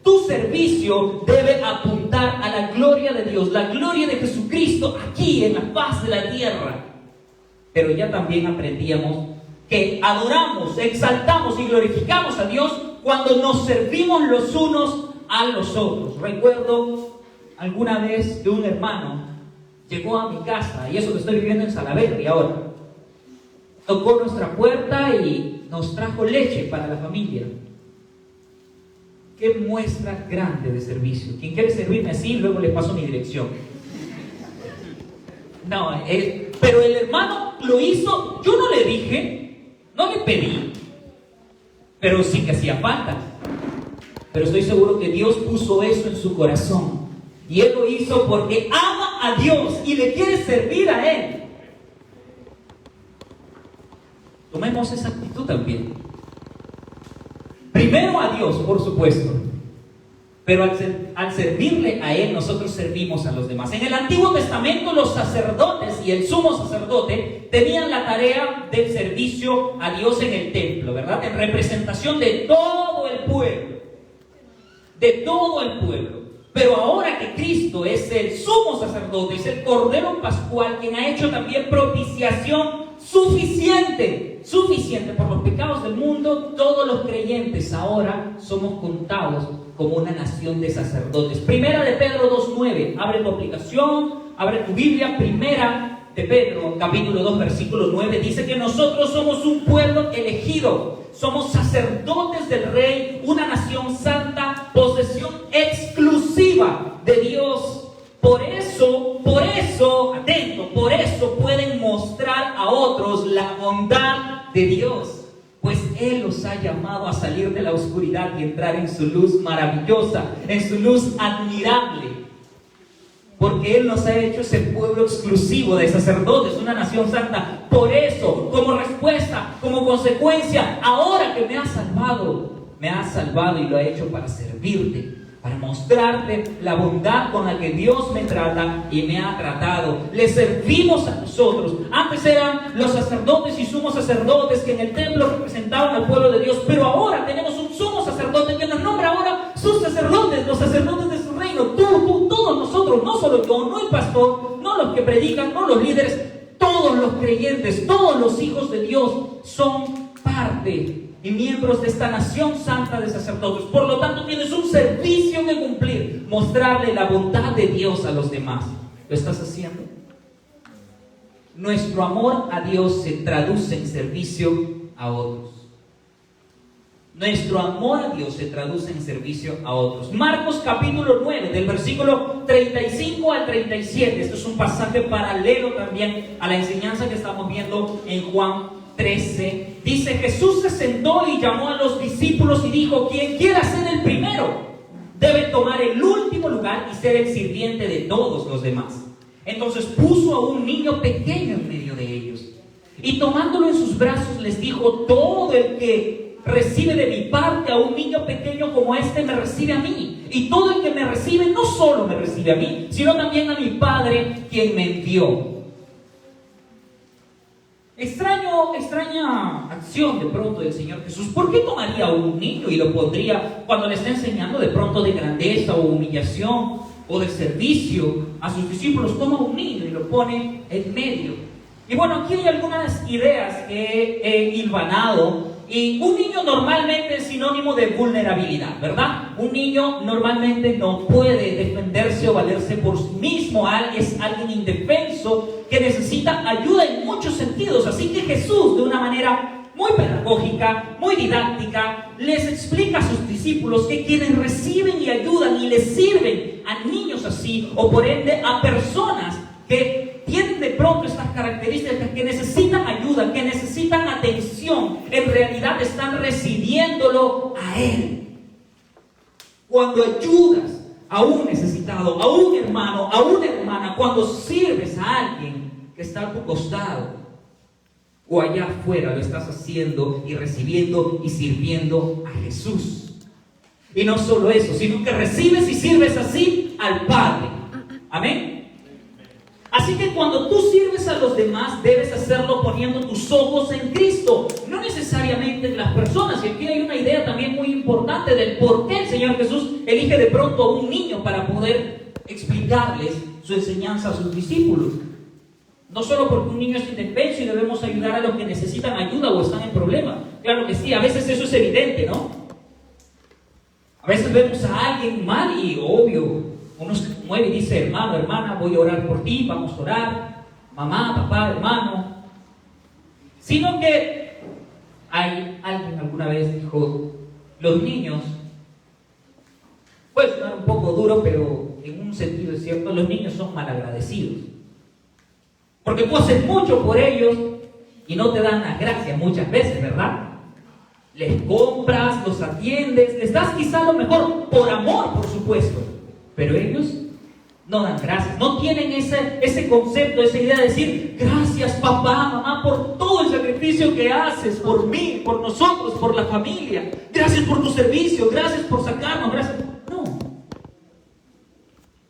Tu servicio debe apuntar a la gloria de Dios, la gloria de Jesucristo aquí en la faz de la tierra. Pero ya también aprendíamos que adoramos, exaltamos y glorificamos a Dios cuando nos servimos los unos a los otros. Recuerdo alguna vez que un hermano llegó a mi casa, y eso que estoy viviendo en Salaberry ahora. Tocó nuestra puerta y nos trajo leche para la familia. Qué muestra grande de servicio. Quien quiere servirme así, luego le paso mi dirección. No, pero el hermano lo hizo. Yo no le dije, no le pedí, pero sí que hacía falta. Pero estoy seguro que Dios puso eso en su corazón. Y Él lo hizo porque ama a Dios y le quiere servir a Él. Tomemos esa actitud también. Primero a Dios, por supuesto. Pero al servirle a Él, nosotros servimos a los demás. En el Antiguo Testamento, los sacerdotes y el sumo sacerdote tenían la tarea del servicio a Dios en el templo, ¿verdad? En representación de todo el pueblo. De todo el pueblo. Pero ahora que Cristo es el sumo sacerdote, es el Cordero Pascual, quien ha hecho también propiciación suficiente por los pecados del mundo, todos los creyentes ahora somos contados como una nación de sacerdotes. Primera de Pedro 2:9. Abre tu aplicación, abre tu Biblia. Primera de Pedro, capítulo 2, versículo 9. Dice que nosotros somos un pueblo elegido. Somos sacerdotes del Rey, una nación santa, posesión exclusiva de Dios. Por eso, atento, por eso pueden mostrar a otros la bondad de Dios. Pues Él los ha llamado a salir de la oscuridad y entrar en su luz maravillosa, en su luz admirable. Porque Él nos ha hecho ese pueblo exclusivo de sacerdotes, una nación santa. Por eso, como respuesta, como consecuencia, ahora que me ha salvado y lo ha hecho para servirte, para mostrarle la bondad con la que Dios me trata y me ha tratado. Le servimos a nosotros. Antes eran los sacerdotes y sumos sacerdotes que en el templo representaban al pueblo de Dios, pero ahora tenemos un sumo sacerdote que nos nombra ahora sus sacerdotes, los sacerdotes de su reino. Tú, todos nosotros, no solo yo, no el pastor, no los que predican, no los líderes, todos los creyentes, todos los hijos de Dios son parte y miembros de esta nación santa de sacerdotes. Por lo tanto, tienes un servicio que cumplir: mostrarle la bondad de Dios a los demás. ¿Lo estás haciendo? Nuestro amor a Dios se traduce en servicio a otros. Nuestro amor a Dios se traduce en servicio a otros. Marcos capítulo 9, del versículo 35 al 37. Esto es un pasaje paralelo también a la enseñanza que estamos viendo en Juan 13. Dice: Jesús se sentó y llamó a los discípulos y dijo: quien quiera ser el primero debe tomar el último lugar y ser el sirviente de todos los demás. Entonces puso a un niño pequeño en medio de ellos y tomándolo en sus brazos les dijo: todo el que recibe de mi parte a un niño pequeño como este me recibe a mí, y todo el que me recibe no solo me recibe a mí, sino también a mi Padre quien me envió. Extraña acción de pronto del Señor Jesús. ¿Por qué tomaría a un niño y lo pondría, cuando le está enseñando de pronto de grandeza o humillación o de servicio a sus discípulos, toma a un niño y lo pone en medio? Y bueno, aquí hay algunas ideas que he hilvanado. Y un niño normalmente es sinónimo de vulnerabilidad, ¿verdad? Un niño normalmente no puede defenderse o valerse por sí mismo. Es alguien indefenso que necesita ayuda en muchos sentidos. Así que Jesús, de una manera muy pedagógica, muy didáctica, les explica a sus discípulos que quienes reciben y ayudan y les sirven a niños así, o por ende a personas que tienen de pronto estas características, que necesitan ayuda, que necesitan atención, en realidad están recibiéndolo a Él. Cuando ayudas a un necesitado, a un hermano, a una hermana, cuando sirves a alguien que está a tu costado o allá afuera, lo estás haciendo y recibiendo y sirviendo a Jesús. Y no solo eso, sino que recibes y sirves así al Padre. Amén. Así que cuando tú sirves a los demás, debes hacerlo poniendo tus ojos en Cristo, no necesariamente en las personas. Y aquí hay una idea también muy importante del por qué el Señor Jesús elige de pronto a un niño para poder explicarles su enseñanza a sus discípulos. No solo porque un niño es indefenso y debemos ayudar a los que necesitan ayuda o están en problemas. Claro que sí, a veces eso es evidente, ¿no? A veces vemos a alguien mal y obvio, uno se mueve y dice: hermano, hermana, voy a orar por ti, vamos a orar. Mamá, papá, hermano. Sino que alguien alguna vez dijo: los niños, puede sonar un poco duro, pero en un sentido es cierto, los niños son malagradecidos. Porque tú haces mucho por ellos y no te dan las gracias muchas veces, ¿verdad? Les compras, los atiendes, les das quizá lo mejor, por amor, por supuesto. Pero ellos no dan gracias, no tienen ese concepto, esa idea de decir: gracias papá, mamá, por todo el sacrificio que haces por mí, por nosotros, por la familia. Gracias por tu servicio, gracias por sacarnos, gracias. No.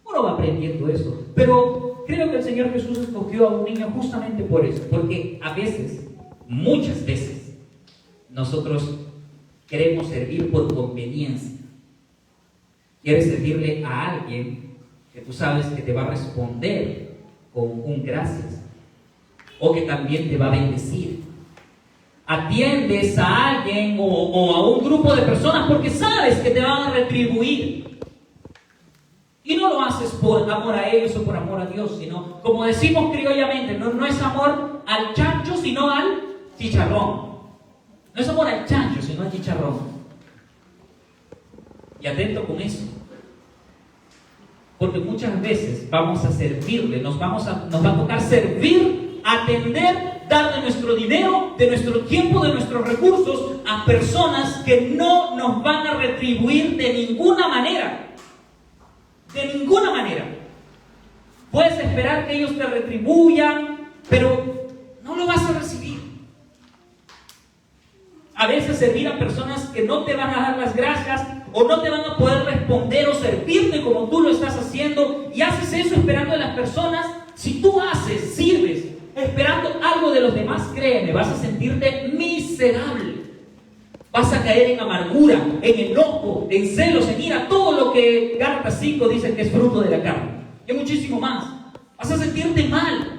Uno va aprendiendo eso. Pero creo que el Señor Jesús escogió a un niño justamente por eso. Porque a veces, muchas veces, nosotros queremos servir por conveniencia. Quieres servirle a alguien que tú sabes que te va a responder con un gracias, o que también te va a bendecir. Atiendes a alguien o a un grupo de personas porque sabes que te van a retribuir. Y no lo haces por amor a ellos o por amor a Dios, sino, como decimos criollamente, no es amor al chancho, sino al chicharrón. No es amor al chancho, sino al chicharrón. Y atento con eso, porque muchas veces vamos a servirle, nos va a tocar servir, atender, dar de nuestro dinero, de nuestro tiempo, de nuestros recursos a personas que no nos van a retribuir de ninguna manera. De ninguna manera. Puedes esperar que ellos te retribuyan, pero no lo vas a recibir. A veces servir a personas que no te van a dar las gracias o no te van a poder responder o servirte como tú lo estás haciendo, y haces eso esperando de las personas. Si tú sirves esperando algo de los demás, créeme, vas a sentirte miserable. Vas a caer en amargura, en enojo, en celos, en ira, todo lo que Gálatas 5 dice que es fruto de la carne, y muchísimo más. Vas a sentirte mal.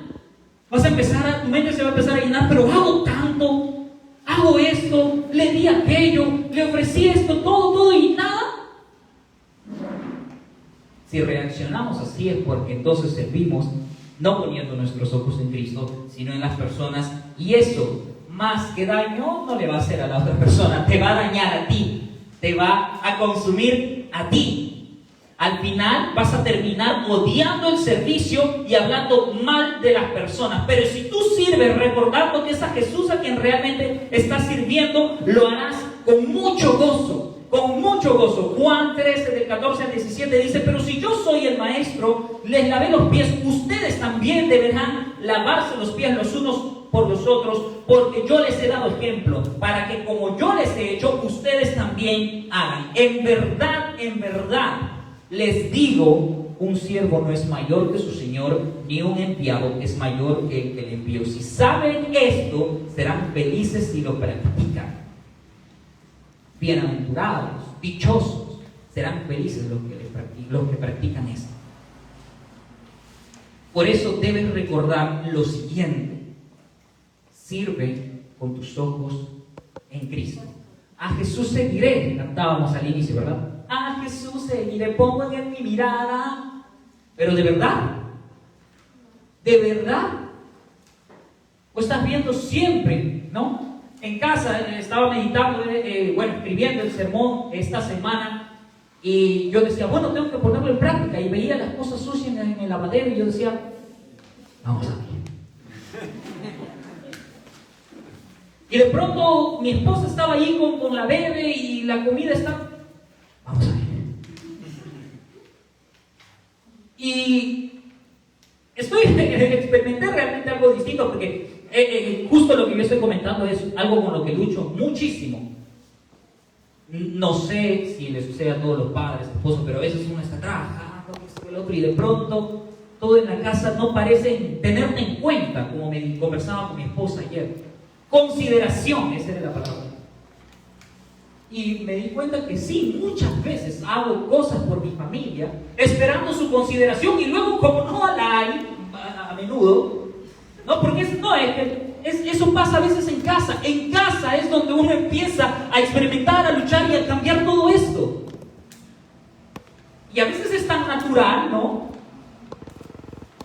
Vas a empezar, tu mente se va a empezar a llenar, pero hago tanto, hago esto, le di aquello, le ofrecí esto, todo y nada. Si reaccionamos así es porque entonces servimos no poniendo nuestros ojos en Cristo, sino en las personas, y eso, más que daño, no le va a hacer a la otra persona, te va a dañar a ti, te va a consumir a ti. Al final vas a terminar odiando el servicio y hablando mal de las personas. Pero si tú sirves recordando que es a Jesús a quien realmente estás sirviendo, lo harás con mucho gozo, con mucho gozo. Juan 13, del 14 al 17 dice: pero si yo soy el maestro, les lavé los pies, ustedes también deberán lavarse los pies los unos por los otros, porque yo les he dado ejemplo, para que como yo les he hecho, ustedes también hagan. En verdad, les digo, un siervo no es mayor que su señor, ni un enviado es mayor que el que le envió. Si saben esto, serán felices si lo practican. Bienaventurados, dichosos, serán felices los que practican esto. Por eso debes recordar lo siguiente: sirve con tus ojos en Cristo. A Jesús seguiré, cantábamos al inicio, ¿verdad? A Jesús seguiré, pongo en mi mirada. Pero de verdad, o estás viendo siempre, ¿no? En casa estaba meditando, escribiendo el sermón esta semana, y yo decía, bueno, tengo que ponerlo en práctica, y veía las cosas sucias en el lavadero, y yo decía, vamos a ver. Y de pronto mi esposa estaba ahí con la bebé y la comida está... Vamos a ver. Y experimenté realmente algo distinto, porque justo lo que yo estoy comentando es algo con lo que lucho muchísimo. No sé si le sucede a todos los padres, esposos, pero a veces uno está trabajando, el otro, y de pronto todo en la casa no parece tenerte en cuenta, como me conversaba con mi esposa ayer. Consideración, esa era la palabra. Y me di cuenta que sí, muchas veces hago cosas por mi familia esperando su consideración, y luego, como no la hay a menudo, no, porque eso pasa a veces en casa. En casa es donde uno empieza a experimentar, a luchar y a cambiar todo esto. Y a veces es tan natural, ¿no?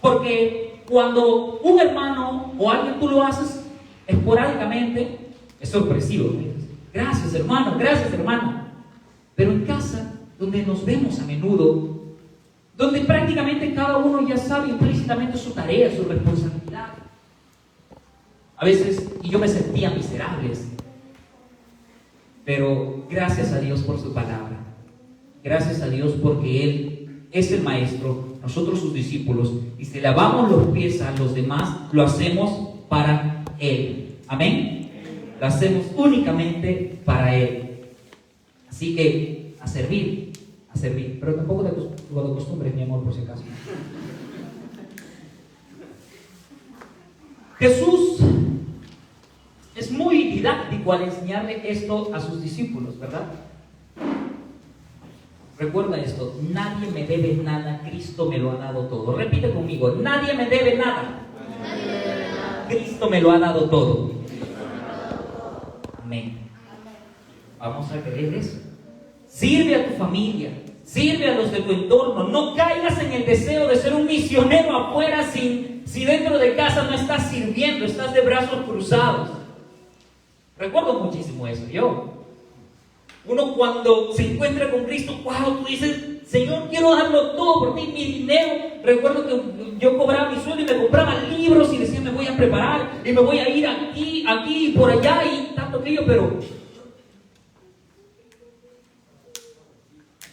Porque cuando un hermano o alguien tú lo haces esporádicamente, es sorpresivo. Gracias hermano, gracias hermano. Pero en casa, donde nos vemos a menudo, donde prácticamente cada uno ya sabe implícitamente su tarea, su responsabilidad, a veces, y yo me sentía miserable, pero gracias a Dios por su palabra, gracias a Dios porque Él es el maestro, nosotros sus discípulos, y si lavamos los pies a los demás, lo hacemos para Él. Amén. Lo hacemos únicamente para Él. Así que a servir, pero tampoco te acostumbres, mi amor, por si acaso. Jesús es muy didáctico al enseñarle esto a sus discípulos, ¿verdad? Recuerda esto: nadie me debe nada, Cristo me lo ha dado todo. Repite conmigo: nadie me debe nada, Cristo me lo ha dado todo. Amén. Vamos a creer eso. Sirve a tu familia, sirve a los de tu entorno. No caigas en el deseo de ser un misionero afuera si dentro de casa no estás sirviendo, estás de brazos cruzados. Recuerdo muchísimo eso. Uno cuando se encuentra con Cristo, wow, tú dices, Señor, quiero darlo todo por ti, mi dinero. Recuerdo que yo cobraba mi sueldo y me compraba libros y decía, me voy a preparar y me voy a ir aquí y por allá y tanto aquello, pero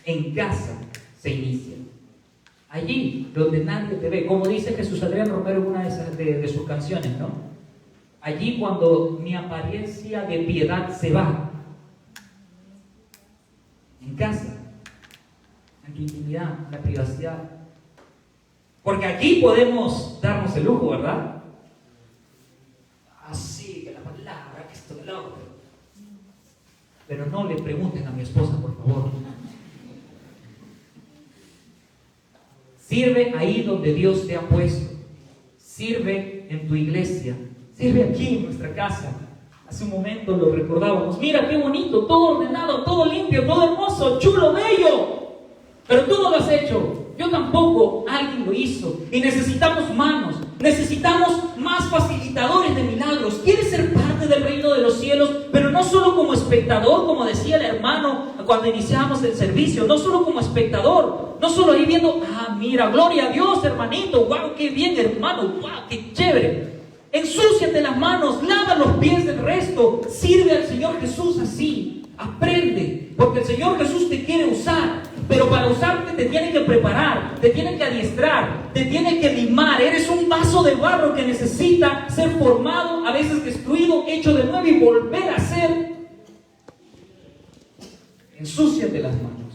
en casa se inicia. Allí donde nadie te ve, como dice Jesús Adrián Romero en una de sus canciones, ¿no? Allí cuando mi apariencia de piedad se va. En casa, en tu intimidad, en la privacidad. Porque aquí podemos darnos el lujo, ¿verdad? Así, que la palabra, que esto, que lo otro. Pero no le pregunten a mi esposa, por favor. Sirve ahí donde Dios te ha puesto. Sirve en tu iglesia. Sirve aquí en nuestra casa. Hace un momento lo recordábamos. Mira qué bonito, todo ordenado, todo limpio, todo hermoso, chulo, bello. Pero tú no lo has hecho. Yo tampoco. Alguien lo hizo. Y necesitamos manos. Necesitamos más facilitadores de milagros. ¿Quieres ser parte del reino de los cielos? Pero no solo como espectador, como decía el hermano cuando iniciamos el servicio. No solo como espectador. No solo ahí viendo, mira, gloria a Dios, hermanito. Wow, qué bien, hermano. Wow, qué chévere. Ensúciate las manos, lava los pies del resto. Sirve al Señor Jesús así. Aprende, porque el Señor Jesús te quiere usar. Pero para usarte te tiene que preparar, te tiene que adiestrar, te tiene que limar. Eres un vaso de barro que necesita ser formado, a veces destruido, hecho de nuevo y volver a ser. Ensúciate las manos,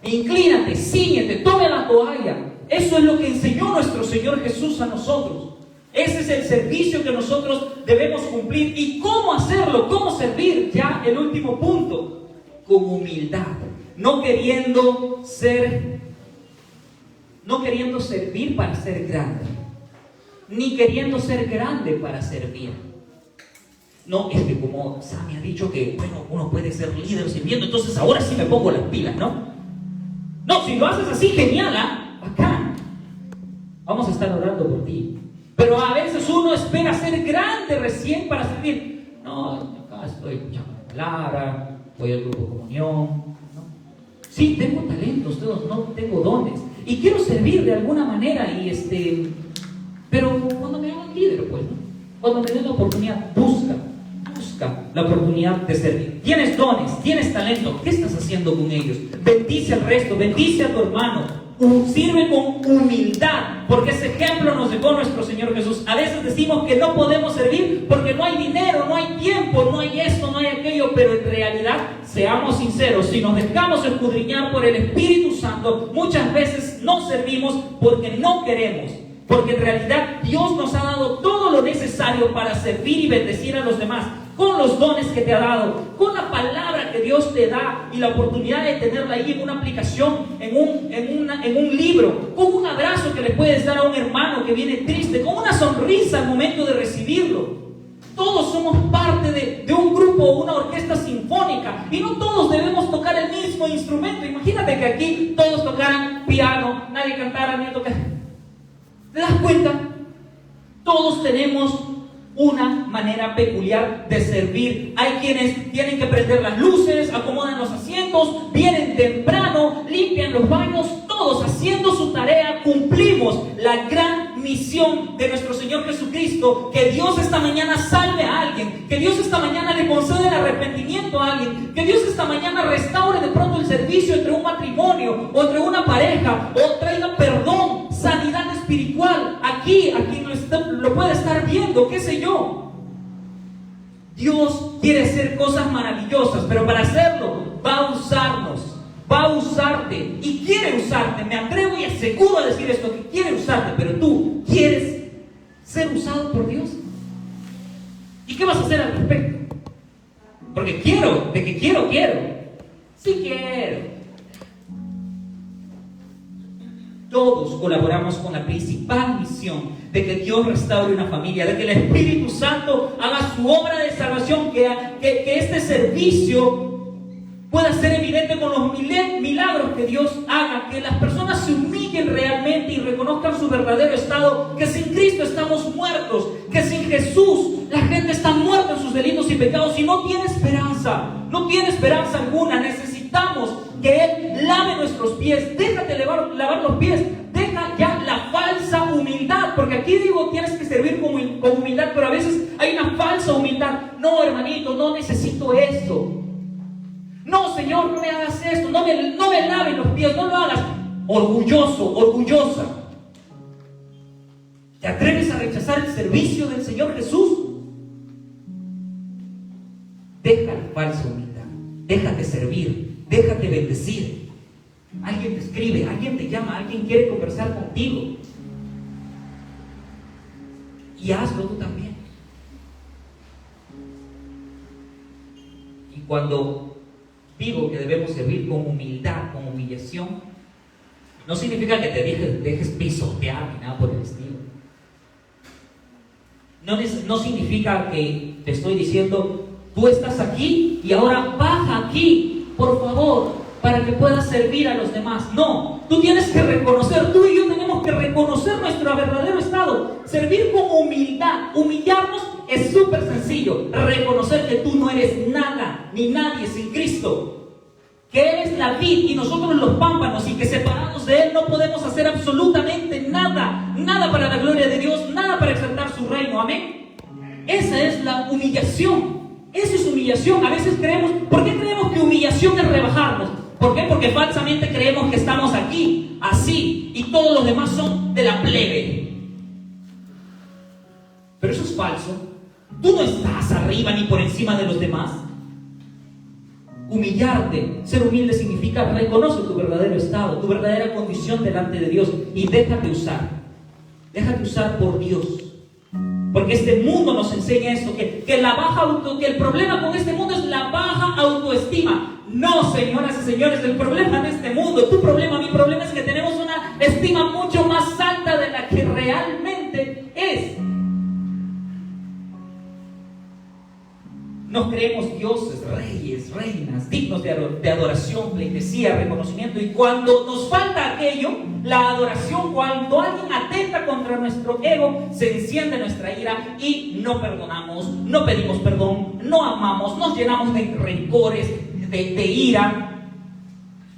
inclínate, cíñete, tome la toalla. Eso es lo que enseñó nuestro Señor Jesús a nosotros. Ese es el servicio que nosotros debemos cumplir. ¿Y cómo hacerlo? ¿Cómo servir? Ya el último punto, con humildad. No queriendo servir para ser grande, ni queriendo ser grande para servir. No, es que como Sammy ha dicho que, bueno, uno puede ser líder sirviendo, entonces ahora sí me pongo las pilas, ¿no? No, si lo haces así, genial, bacán. Vamos a estar orando por ti. Pero a veces uno espera ser grande recién para servir. No, acá estoy escuchando la palabra, voy al grupo de comunión. Sí, tengo talentos, no tengo dones. Y quiero servir de alguna manera, pero cuando me hagan líder, pues, ¿no? Cuando me den la oportunidad, busca la oportunidad de servir. Tienes dones, tienes talento, ¿qué estás haciendo con ellos? Bendice al resto, bendice a tu hermano. Sirve con humildad, porque ese ejemplo nos dejó nuestro Señor Jesús. A veces decimos que no podemos servir porque no hay dinero, no hay tiempo, no hay esto, no hay aquello, pero en realidad, seamos sinceros, si nos dejamos escudriñar por el Espíritu Santo, muchas veces no servimos porque no queremos, porque en realidad Dios nos ha dado todo lo necesario para servir y bendecir a los demás, con los dones que te ha dado, con la palabra que Dios te da y la oportunidad de tenerla ahí en una aplicación, en un libro, con un abrazo que le puedes dar a un hermano que viene triste, con una sonrisa al momento de recibirlo. Todos somos parte de un grupo, una orquesta sinfónica, y no todos debemos tocar el mismo instrumento. Imagínate que aquí todos tocaran piano, nadie cantara ni tocara. ¿Te das cuenta? Todos tenemos una manera peculiar de servir. Hay quienes tienen que prender las luces, acomodan los asientos, vienen temprano, limpian los baños, todos haciendo su tarea. Cumplimos la gran misión de nuestro Señor Jesucristo. Que Dios esta mañana salve a alguien, que Dios esta mañana le conceda el arrepentimiento a alguien, que Dios esta mañana restaure de pronto el servicio entre un matrimonio o entre una pareja, o traiga perdón, sanidad espiritual aquí lo puede estar viendo, qué sé yo. Dios quiere hacer cosas maravillosas, pero para hacerlo va a usarnos, va a usarte y quiere usarte. Me atrevo y aseguro a decir esto, que quiere usarte, pero tú quieres ser usado por Dios. ¿Y qué vas a hacer al respecto? Porque quiero. Sí quiero. Todos colaboramos con la principal misión de que Dios restaure una familia, de que el Espíritu Santo haga su obra de salvación, que este servicio pueda ser evidente con los milagros que Dios haga, que las personas se humillen realmente y reconozcan su verdadero estado, que sin Cristo estamos muertos, que sin Jesús la gente está muerta en sus delitos y pecados y no tiene esperanza alguna. Necesitamos que Él lave nuestros pies. Déjate lavar los pies. Deja ya la falsa humildad, porque aquí digo tienes que servir con humildad, pero a veces hay una falsa humildad. No, hermanito, no necesito esto. No, Señor, no me hagas esto, no me laves los pies, no lo hagas. Orgulloso, orgullosa. ¿Te atreves a rechazar el servicio del Señor Jesús? Deja la falsa humildad, déjate servir. déjate bendecir. Alguien te escribe, alguien te llama, alguien quiere conversar contigo. Y hazlo tú también. Y cuando digo que debemos servir con humildad, con humillación, no significa que te dejes pisotear ni nada por el estilo. No significa que te estoy diciendo, tú estás aquí y ahora baja aquí, por favor, para que puedas servir a los demás. No, tú tienes que reconocer, tú y yo tenemos que reconocer nuestro verdadero estado. Servir con humildad, humillarnos es súper sencillo. Reconocer que tú no eres nada ni nadie sin Cristo, que Él es la vid y nosotros los pámpanos, y que separados de Él no podemos hacer absolutamente nada, nada para la gloria de Dios, nada para exaltar su reino. Amén. Esa es la humillación. Eso es humillación. A veces creemos, ¿por qué creemos que humillación es rebajarnos? ¿Por qué? Porque falsamente creemos que estamos aquí, así, y todos los demás son de la plebe. Pero eso es falso. Tú no estás arriba ni por encima de los demás. Humillarte, ser humilde significa reconoce tu verdadero estado, tu verdadera condición delante de Dios, y déjate usar. Déjate usar por Dios. Porque este mundo nos enseña esto, que el problema con este mundo es la baja autoestima. No, señoras y señores, el problema de este mundo, tu problema, mi problema, es que tenemos una estima mucho más alta de la que realmente es. Nos creemos dioses, reyes, reinas, dignos de adoración, pleitesía, reconocimiento. Y cuando nos falta aquello, la adoración, cuando alguien atenta contra nuestro ego, se enciende nuestra ira y no perdonamos, no pedimos perdón, no amamos, nos llenamos de rencores, de ira.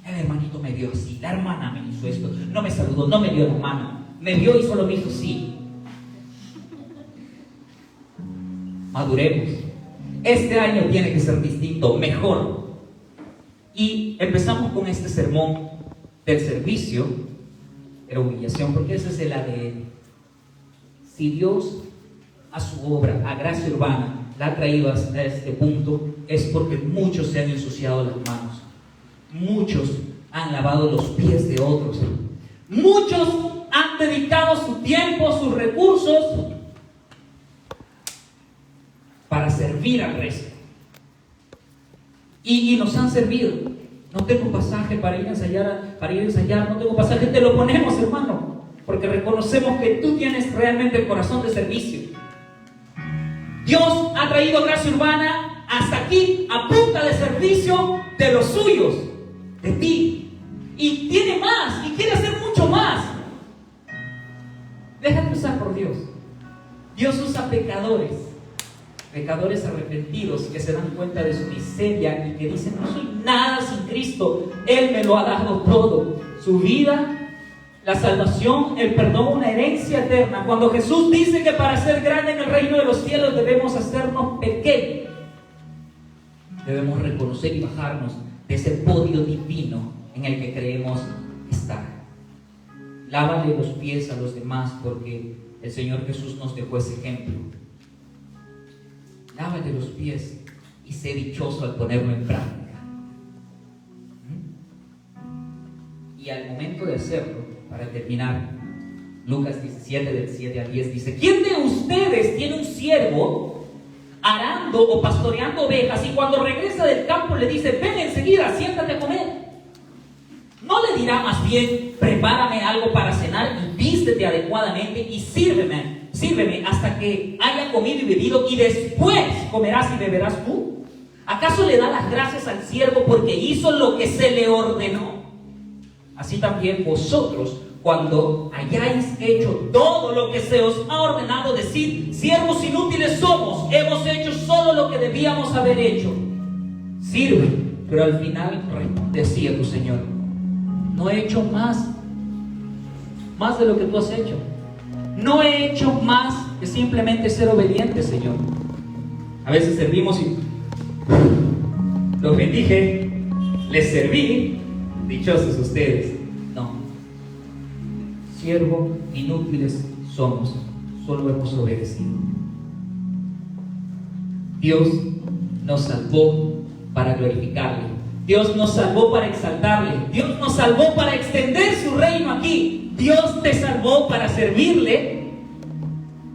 El hermanito me vio así, la hermana me hizo esto, no me saludó, no me dio la mano, me vio y solo me hizo así. Maduremos. Este año tiene que ser distinto, mejor. Y empezamos con este sermón del servicio, pero humillación, porque ese es el ADN. Si Dios a su obra, a Gracia Urbana, la ha traído hasta este punto, es porque muchos se han ensuciado las manos. Muchos han lavado los pies de otros. Muchos han dedicado su tiempo, sus recursos para servir al resto. Y nos han servido. No tengo pasaje para ir a ensayar, no tengo pasaje, te lo ponemos, hermano, porque reconocemos que tú tienes realmente el corazón de servicio. Dios ha traído Gracia Urbana hasta aquí a punta de servicio de los suyos, de ti. Y tiene más, y quiere hacer mucho más. Déjate usar por Dios. Dios usa pecadores arrepentidos que se dan cuenta de su miseria y que dicen, no soy nada sin Cristo, Él me lo ha dado todo, su vida, la salvación, el perdón, una herencia eterna. Cuando Jesús dice que para ser grande en el reino de los cielos debemos hacernos pequeños, debemos reconocer y bajarnos de ese podio divino en el que creemos estar. Lávale los pies a los demás, porque el Señor Jesús nos dejó ese ejemplo. Lávate los pies y sé dichoso al ponerlo en práctica. Y al momento de hacerlo, para terminar, Lucas 17, del 7 al 10 dice: ¿quién de ustedes tiene un siervo arando o pastoreando ovejas y cuando regresa del campo le dice, ven enseguida, siéntate a comer? ¿No le dirá más bien, prepárame algo para cenar y vístete adecuadamente y sírveme hasta que haya comido y bebido, y después comerás y beberás tú? ¿Acaso le da las gracias al siervo porque hizo lo que se le ordenó? Así también vosotros, cuando hayáis hecho todo lo que se os ha ordenado, decid, siervos inútiles somos, hemos hecho solo lo que debíamos haber hecho. Sirve, pero al final responde así a tu Señor: no he hecho más de lo que tú has hecho. No he hecho más que simplemente ser obediente, Señor. A veces servimos y los bendije, les serví, dichosos ustedes. No. Siervo, inútiles somos, solo hemos obedecido. Dios nos salvó para glorificarle. Dios nos salvó para exaltarle. Dios nos salvó para extender su reino aquí. Dios te salvó para servirle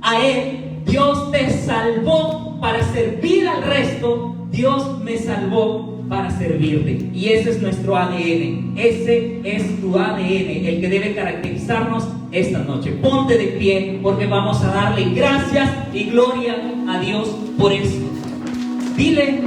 a Él. Dios te salvó para servir al resto. Dios me salvó para servirle. Y ese es nuestro ADN. Ese es tu ADN, el que debe caracterizarnos esta noche. Ponte de pie porque vamos a darle gracias y gloria a Dios por eso. Dile